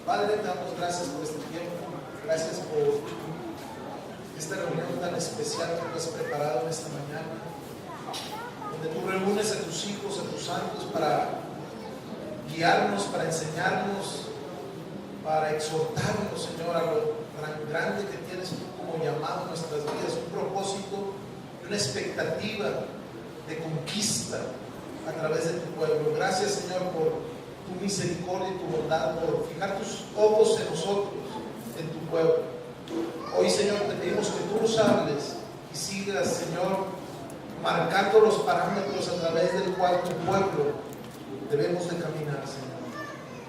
Padre, te damos gracias por este tiempo, gracias por esta reunión tan especial que tú has preparado en esta mañana, donde tú reúnes a tus hijos, a tus santos, para guiarnos, para enseñarnos, para exhortarnos, Señor, a lo tan grande que tienes tú como llamado en nuestras vidas, un propósito y una expectativa de conquista a través de tu pueblo. Gracias, Señor, por tu misericordia y tu bondad, por fijar tus ojos en nosotros, en tu pueblo. Hoy, Señor, te pedimos que tú nos hables y sigas, Señor, marcando los parámetros a través del cual tu pueblo debemos de caminar, Señor.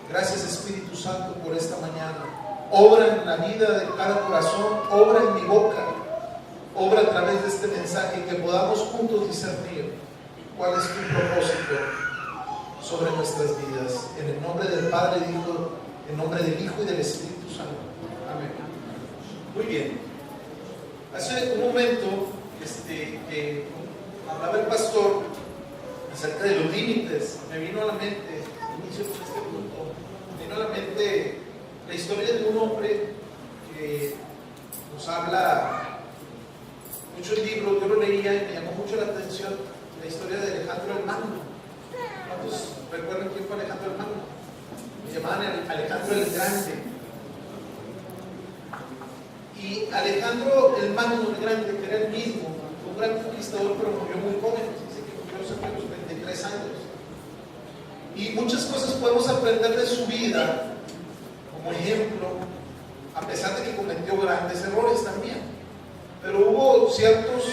Gracias, Espíritu Santo, por esta mañana. Obra en la vida de cada corazón, obra en mi boca, obra a través de este mensaje, que podamos juntos discernir cuál es tu propósito sobre nuestras vidas. En el nombre del Padre, Hijo, en el nombre del Hijo y del Espíritu Santo. Amén. Muy bien. Hace un momento que hablaba el pastor acerca de los límites. Me vino a la mente, inicio con este punto, me vino a la mente la historia de un hombre que nos habla mucho el libro. Yo lo leía y me llamó mucho la atención la historia de Alejandro el Magno. ¿Cuántos recuerdan quién fue Alejandro el Magno? Le llamaban Alejandro el Grande. Y Alejandro el Magno el Grande, que era el mismo, fue un gran conquistador, pero murió muy joven. Dice que murió cerca de los 23 años. Y muchas cosas podemos aprender de su vida, como ejemplo, a pesar de que cometió grandes errores también. Pero hubo ciertos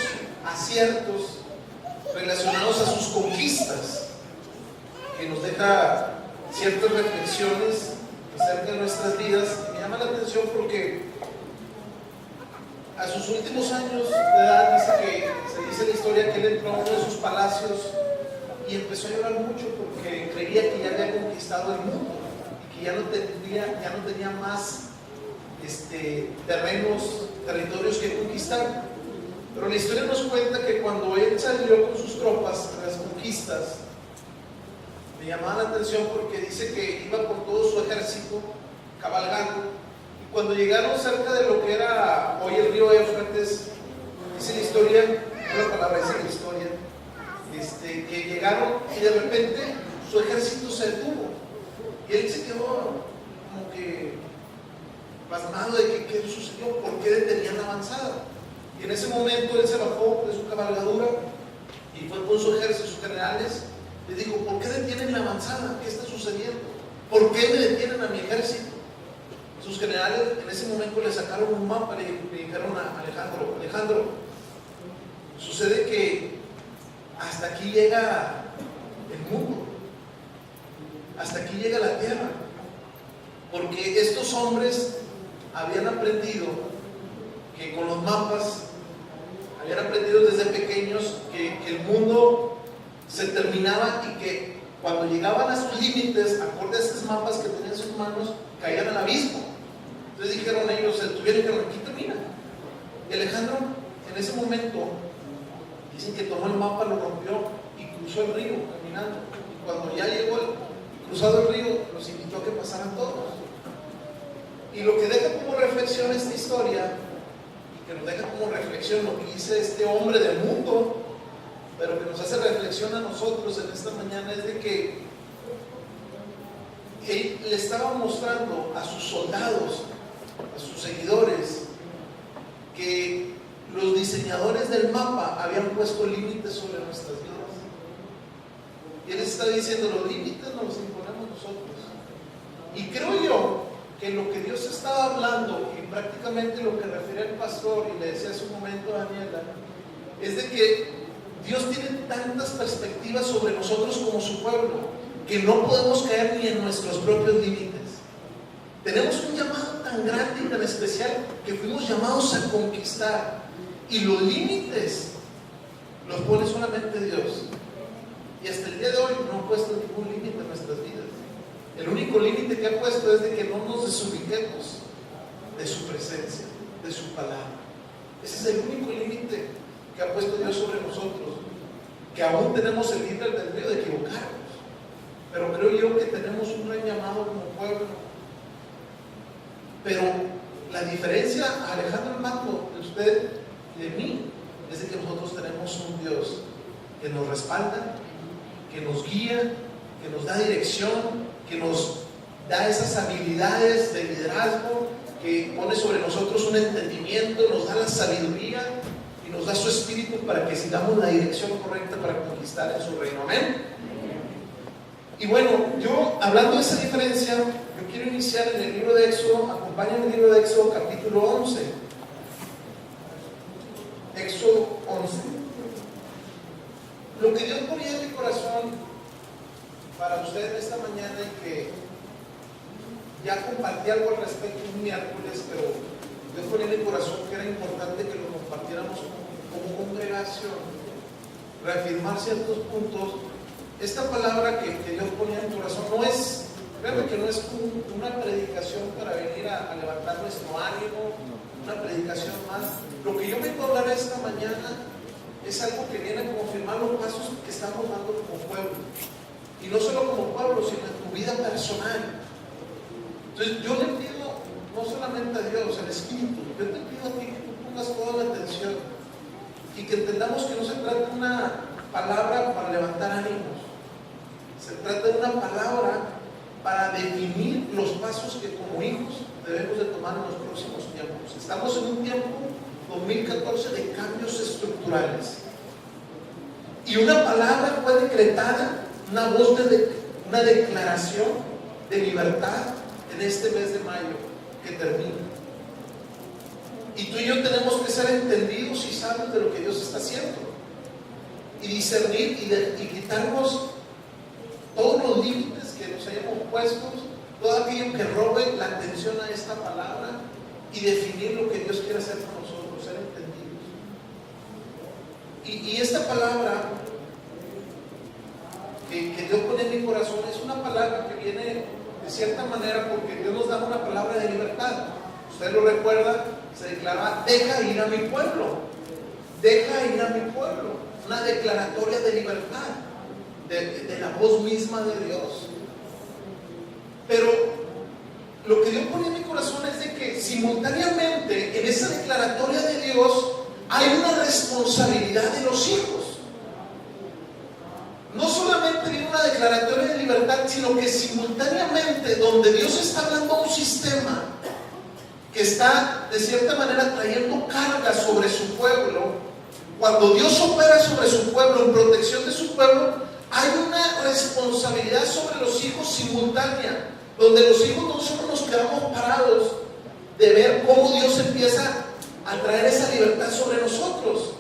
aciertos relacionados a sus conquistas, que nos deja ciertas reflexiones acerca de nuestras vidas. Me llama la atención porque a sus últimos años de edad se dice la historia que él entró a uno de sus palacios y empezó a llorar mucho porque creía que ya había conquistado el mundo y que ya no tenía más territorios que conquistar. Pero la historia nos cuenta que cuando él salió con sus tropas a las conquistas, me llamaba la atención porque dice que iba por todo su ejército cabalgando, y cuando llegaron cerca de lo que era hoy el río Éufrates, dice la historia, una palabra dice la historia, que llegaron y de repente su ejército se detuvo y él se quedó como que pasmado de que qué sucedió, por qué detenían la avanzada. Y en ese momento él se bajó de su cabalgadura y fue con su ejército, sus generales. Le dijo: ¿por qué detienen la avanzada? ¿Qué está sucediendo? ¿Por qué me detienen a mi ejército? Sus generales en ese momento le sacaron un mapa y le dijeron a Alejandro, sucede que hasta aquí llega el mundo, hasta aquí llega la tierra, porque estos hombres habían aprendido que con los mapas, habían aprendido desde pequeños que el mundo se terminaba y que cuando llegaban a sus límites, acorde a estos mapas que tenían en sus manos, caían al abismo. Entonces dijeron ellos, se tuvieron que aquí termina. Y Alejandro en ese momento, dicen que tomó el mapa, lo rompió y cruzó el río caminando. Y cuando ya llegó cruzado el río, los invitó a que pasaran todos. Y lo que deja como reflexión esta historia, y que nos deja como reflexión lo que dice este hombre del mundo, pero que nos hace reflexión a nosotros en esta mañana, es de que él le estaba mostrando a sus soldados, a sus seguidores, que los diseñadores del mapa habían puesto límites sobre nuestras vidas. Y él está diciendo: los límites nos los imponemos nosotros. Y creo yo que lo que Dios estaba hablando, y prácticamente lo que refiere el pastor, y le decía hace un momento a Daniela, es de que Dios tiene tantas perspectivas sobre nosotros como su pueblo, que no podemos caer ni en nuestros propios límites. Tenemos un llamado tan grande y tan especial que fuimos llamados a conquistar, y los límites los pone solamente Dios. Y hasta el día de hoy no ha puesto ningún límite en nuestras vidas. El único límite que ha puesto es de que no nos desubiquemos de su presencia, de su palabra. Ese es el único límite que ha puesto Dios sobre nosotros, que aún tenemos el libre albedrío de equivocarnos. Pero creo yo que tenemos un gran llamado como pueblo Pero la diferencia, Alejandro Magno, de usted y de mí, es de que nosotros tenemos un Dios que nos respalda, que nos guía, que nos da dirección, que nos da esas habilidades de liderazgo, que pone sobre nosotros un entendimiento, nos da la sabiduría y nos da su espíritu para que sigamos la dirección correcta para conquistar en su reino. Amén. Y bueno, yo hablando de esa diferencia, yo quiero iniciar en el libro de Éxodo. Acompáñenme el libro de Éxodo capítulo 11. Éxodo 11. Lo que Dios ponía en mi corazón para ustedes esta mañana, y que ya compartí algo al respecto un miércoles, pero Dios ponía en mi corazón que era importante que lo compartiéramos como congregación, reafirmar ciertos puntos. Esta palabra que Dios ponía en mi corazón no es, créanme que no es una predicación para venir a levantar nuestro ánimo, una predicación más. Lo que yo vengo a hablar esta mañana es algo que viene a confirmar los pasos que estamos dando como pueblo, y no solo como pueblo, sino en tu vida personal. Entonces yo le pido no solamente a Dios, al Espíritu, yo te pido a ti que tú pongas toda la atención y que entendamos que no se trata de una palabra para levantar ánimos, se trata de una palabra para definir los pasos que como hijos debemos de tomar en los próximos tiempos. Estamos en un tiempo 2014 de cambios estructurales, y una palabra fue decretada, una voz una declaración de libertad en este mes de mayo que termina. Y tú y yo tenemos que ser entendidos y sabios de lo que Dios está haciendo, y discernir y quitarnos todos los límites que nos hayamos puesto, todo aquello que robe la atención a esta palabra, y definir lo que Dios quiere hacer con nosotros, ser entendidos. Y esta palabra que Dios pone en mi corazón es una palabra que viene de cierta manera porque Dios nos da una palabra de libertad. Usted lo recuerda, se declaraba: deja ir a mi pueblo, deja ir a mi pueblo. Una declaratoria de libertad, de la voz misma de Dios. Pero lo que Dios pone en mi corazón es de que simultáneamente en esa declaratoria de Dios hay una responsabilidad de los hijos. No solamente viene una declaratoria de libertad, sino que simultáneamente, donde Dios está hablando a un sistema que está de cierta manera trayendo carga sobre su pueblo, cuando Dios opera sobre su pueblo, en protección de su pueblo, hay una responsabilidad sobre los hijos simultánea, donde los hijos no solo nos quedamos parados de ver cómo Dios empieza a traer esa libertad sobre nosotros,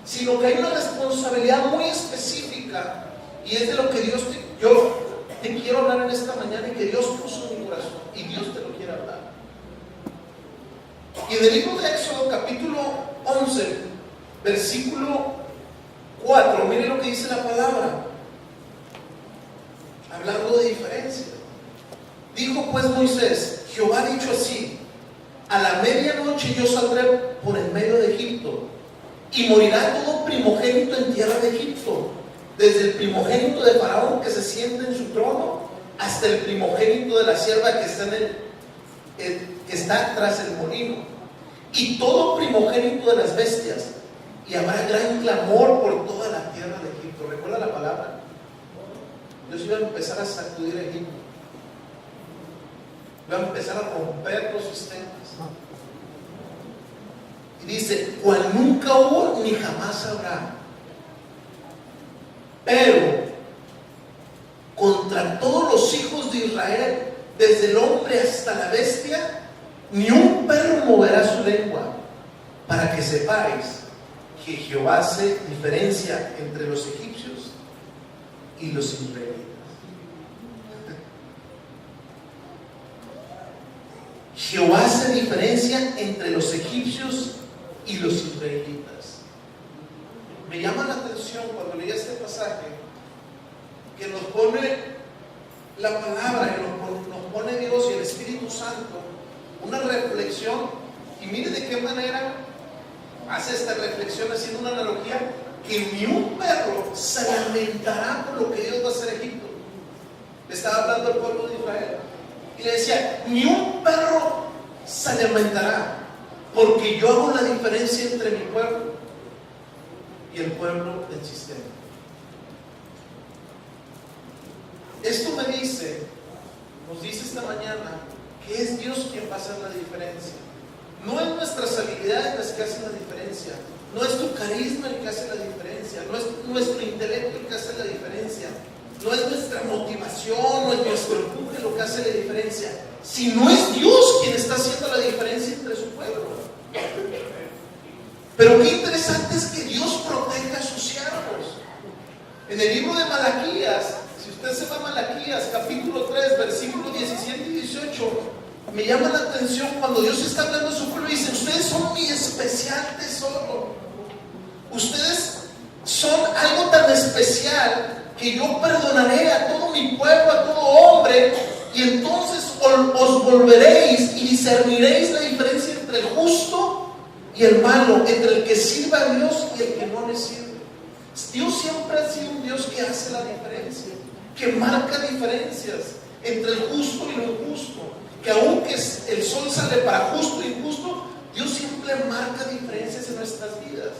sino que hay una responsabilidad muy específica, y es de lo que yo te quiero hablar en esta mañana, y que Dios puso en mi corazón, y Dios te lo quiere hablar. Y del libro de Éxodo capítulo 11, versículo 4, miren lo que dice la palabra, hablando de diferencia. Dijo pues Moisés: Jehová ha dicho así: a la medianoche yo saldré por el medio de Egipto, y morirá todo primogénito en tierra de Egipto, desde el primogénito de Faraón que se siente en su trono, hasta el primogénito de la sierva que está tras el molino, y todo primogénito de las bestias, y habrá gran clamor por toda la tierra de Egipto. ¿Recuerda la palabra? Dios iba a empezar a sacudir a Egipto, iba a empezar a romper los sistemas. Y dice: cual nunca hubo ni jamás habrá, pero contra todos los hijos de Israel, desde el hombre hasta la bestia, ni un perro moverá su lengua, para que sepáis que Jehová hace diferencia entre los egipcios y los israelitas. Jehová hace diferencia entre los egipcios y los israelitas. Me llama la atención cuando leí este pasaje que nos pone la palabra, que nos pone Dios y el Espíritu Santo una reflexión, y mire de qué manera hace esta reflexión haciendo una analogía: que ni un perro se lamentará por lo que Dios va a hacer a Egipto. Le estaba hablando al pueblo de Israel y le decía: ni un perro se lamentará, porque yo hago la diferencia entre mi pueblo y el pueblo del sistema. Esto me dice, nos dice esta mañana, que es Dios quien va a hacer la diferencia. No es nuestras habilidades las que hacen la diferencia, no es tu carisma el que hace la diferencia, no es nuestro intelecto el que hace la diferencia, no es nuestra motivación, no es nuestro empuje lo que hace la diferencia, sino es Dios quien está haciendo la diferencia entre su pueblo. Pero qué interesante es que Dios proteja a sus siervos. En el libro de Malaquías, si usted se va a Malaquías, capítulo 3, versículos 17 y 18, me llama la atención cuando Dios está hablando a su pueblo y dice: ustedes son mi especial tesoro. Ustedes son algo tan especial que yo perdonaré a todo mi pueblo, a todo hombre, y entonces os volveréis y discerniréis la diferencia entre el justo y el malo, entre el que sirve a Dios y el que no le sirve. Dios siempre ha sido un Dios que hace la diferencia, que marca diferencias entre el justo y lo injusto, que aunque el sol sale para justo e injusto, Dios siempre marca diferencias en nuestras vidas.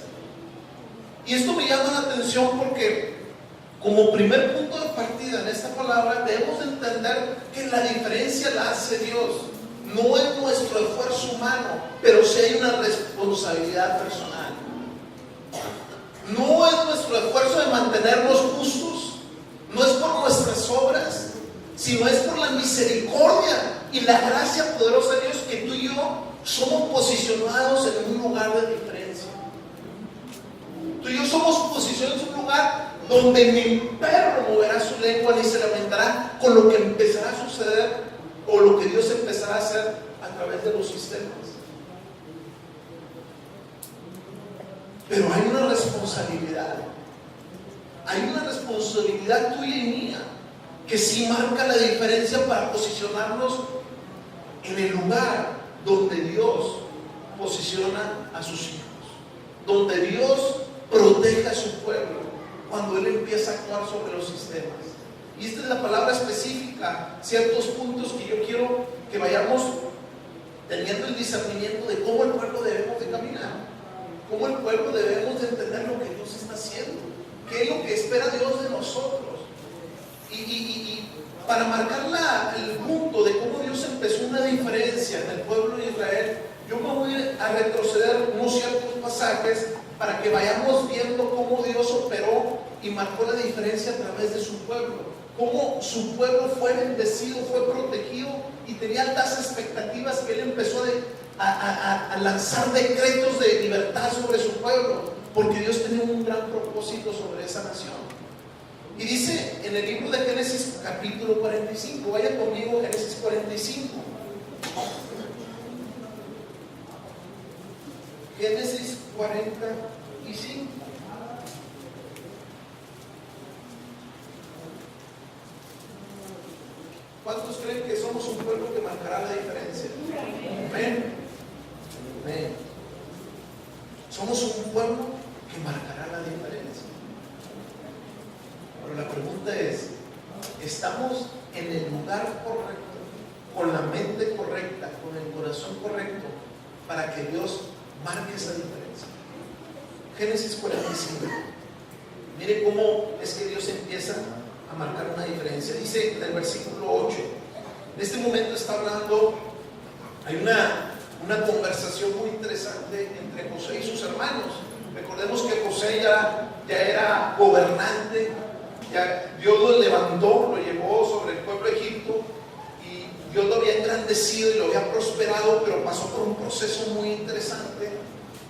Y esto me llama la atención porque como primer punto de partida en esta palabra debemos entender que la diferencia la hace Dios. No es nuestro esfuerzo humano, pero sí hay una responsabilidad personal. No es nuestro esfuerzo de mantenernos justos, no es por nuestras obras, sino es por la misericordia y la gracia poderosa de Dios que tú y yo somos posicionados en un lugar de diferencia. Tú y yo somos posicionados en un lugar donde ni perro moverá su lengua ni se lamentará con lo que empezará a suceder o lo que Dios empezará a hacer a través de los sistemas. Pero hay una responsabilidad. Hay una responsabilidad tuya y mía que sí marca la diferencia para posicionarnos en el lugar donde Dios posiciona a sus hijos, donde Dios protege a su pueblo cuando Él empieza a actuar sobre los sistemas. Y esta es la palabra específica, ciertos puntos que yo quiero que vayamos teniendo el discernimiento de cómo el pueblo debemos de caminar, cómo el pueblo debemos de entender lo que Dios está haciendo, qué es lo que espera Dios de nosotros. Y para marcar el punto de cómo Dios empezó una diferencia en el pueblo de Israel, yo me voy a retroceder unos ciertos pasajes para que vayamos viendo cómo Dios operó y marcó la diferencia a través de su pueblo, cómo su pueblo fue bendecido, fue protegido y tenía altas expectativas, que Él empezó a lanzar decretos de libertad sobre su pueblo, porque Dios tenía un gran propósito sobre esa nación. Y dice en el libro de Génesis capítulo 45, vaya conmigo, Génesis 45. Génesis 45. ¿Cuántos creen que somos un pueblo que marcará la diferencia? Amén. Amén. Somos un pueblo que marcará la diferencia. Pero la pregunta es, ¿estamos en el lugar correcto, con la mente correcta, con el corazón correcto, para que Dios marque esa diferencia? Génesis 45. Mire cómo es que Dios empieza a marcar una diferencia. Dice en el versículo 8, en este momento está hablando, hay una conversación muy interesante entre José y sus hermanos. Recordemos que José ya era gobernante, ya Dios lo levantó, lo llevó sobre el pueblo de Egipto y Dios lo había engrandecido y lo había prosperado, pero pasó por un proceso muy interesante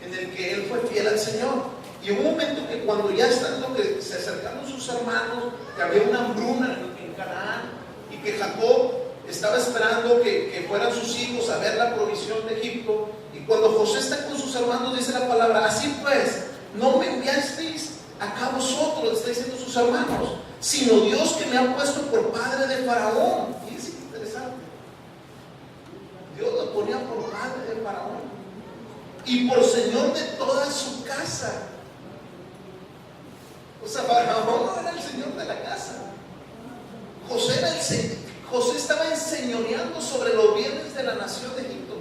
en el que él fue fiel al Señor. Y hubo un momento que cuando ya estando que se acercaron sus hermanos, que había una hambruna en Canaán y que Jacob estaba esperando que fueran sus hijos a ver la provisión de Egipto, y cuando José está con sus hermanos dice la palabra: así pues, no me enviasteis acá vosotros, está diciendo sus hermanos, sino Dios que me ha puesto por padre de Faraón. Y es interesante, Dios lo ponía por padre de Faraón y por señor de toda su casa. O sea, Faraón no era el señor de la casa. José estaba enseñoreando sobre los bienes de la nación de Egipto.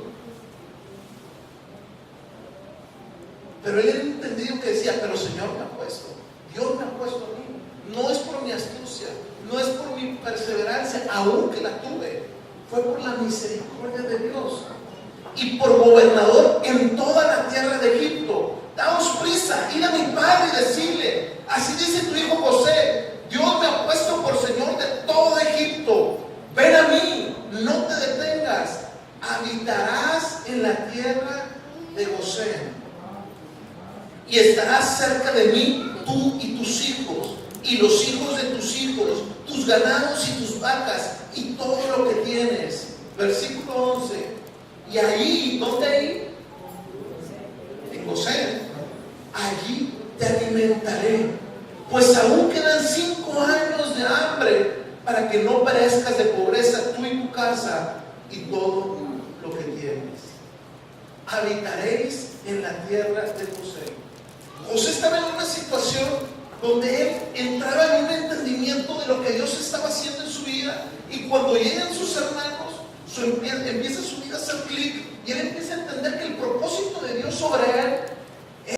Pero él era entendido que decía, pero Señor me ha puesto, Dios me ha puesto a mí. No es por mi astucia, no es por mi perseverancia, aunque la tuve, fue por la misericordia de Dios. Y por gobernador en toda la tierra de Egipto. Daos prisa, id a mi padre y decirle, así dice tu hijo José, Dios me ha puesto por Señor de todo Egipto. Ven a mí, no te detengas, habitarás en la tierra de Gosén y estarás cerca de mí, tú y tus hijos, y los hijos de tus hijos, tus ganados y tus vacas, y todo lo que tienes. Versículo 11. Y ahí, ¿dónde ahí? En Gosén. Allí te alimentaré, pues aún quedan 5 años de hambre, para que no perezcas de pobreza tú y tu casa y todo lo que tienes. Habitaréis en la tierra de José. José estaba en una situación donde él entraba en un entendimiento de lo que Dios estaba haciendo en su vida, y cuando llegan sus hermanos, empieza su vida a hacer clic, y él empieza a entender que el propósito de Dios sobre él